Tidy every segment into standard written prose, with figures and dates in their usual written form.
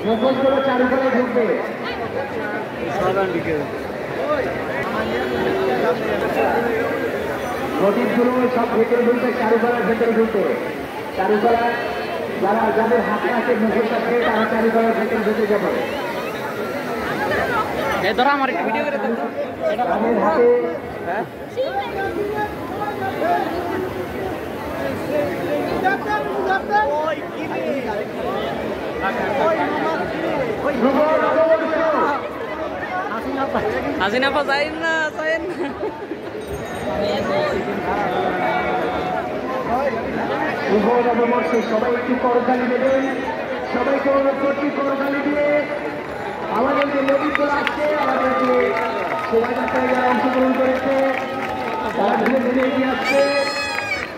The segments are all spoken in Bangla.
মুখোশগুলো চারুকলায় ঢুকবে। মোটিভগুলো সব ভেতরে ঢুকবে, চারুকলার ভেতরে ঢুকবে। চারুকলা যাদের হাতে আছে মুখোশ আছে তারা চারুকলার ভেতরে ঢুকে যাবে। আমার একটা ভিডিও করে দেন। তাদের হাতে হাসিনা পা যাই না যাই না। শুভ নববর্ষে সবাই একটু করতালি দেবেন। সবাইকে অনুরোধ করছি করতালি দিয়ে আমাদের যে নদীগুলো আসছে, আমাদের যে শোভাযাত্রায় যারা অংশগ্রহণ করেছে তারা ধীরে ধীরে এগিয়ে আসছে,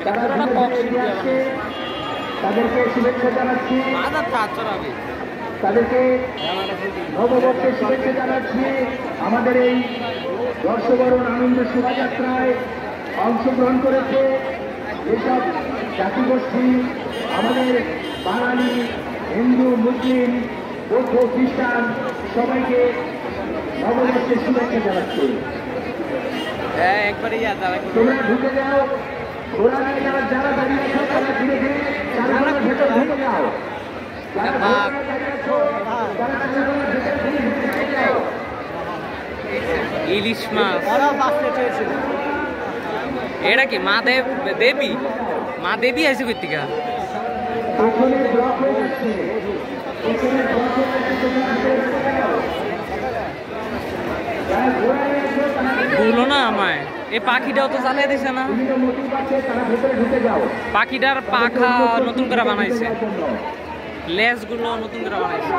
তারা ধীরে ধীরে এগিয়ে আসছে, তাদেরকে শুভেচ্ছা জানাচ্ছি। তাদেরকে নববর্ষের শুভেচ্ছা জানাচ্ছি। আমাদের এই বর্ষবরণ আনন্দ শোভাযাত্রায় অংশগ্রহণ করেছে যেসব জাতিগোষ্ঠী, আমাদের বাঙালি, হিন্দু, মুসলিম, বৌদ্ধ, খ্রিস্টান, সবাইকে নববর্ষের শুভেচ্ছা জানাচ্ছি। তোমরা ঢুকে যাও, ওরা যারা দাঁড়িয়ে আছো তারা ধীরে ধীরে চারুকলার ভেতর ঢুকে যাও। ইলিশ মাছ, এটা কি মা দেবী? মা দেবী আছে কর্তিকা। বলো না আমায়, এই পাখিটাও তো চালিয়ে দিছে না। পাখিটার পাখা নতুন করে বানাইছে, লেজ গুলো নতুন করে বানাইছে।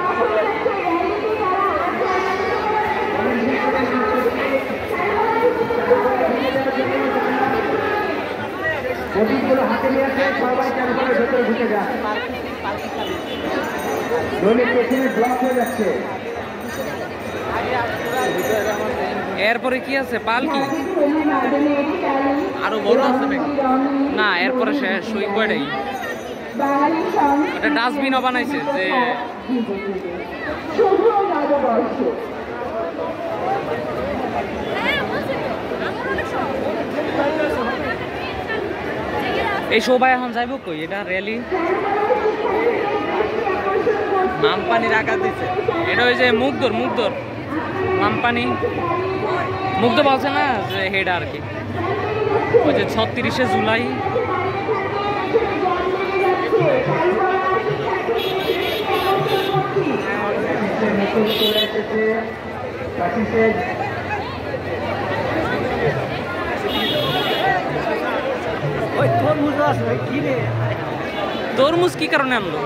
হাতে নিয়ে আসে সবাই চারুকলার ভেতরে ঢুকে যায়। পেছনে ব্লক হয়ে যাচ্ছে। এরপরে কি আছে? পালকি আরো বড় আছে নাকি? না, এরপরে শেষ ওই কয়টাই। একটা ডাস্টবিনও বানাইছে যে এই সবাই এখন যাইব কই? এটা র্যালি মামপানির আকার দিচ্ছে। এটা ওই যে মুগ্ধর মামপানি মুগ্ধ বলছে না যে হেড আর কি, ওই যে 36শে জুলাই। তরমুজ কি কারণে আনলো?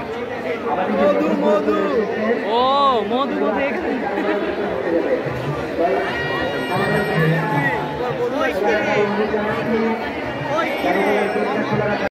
ও মধু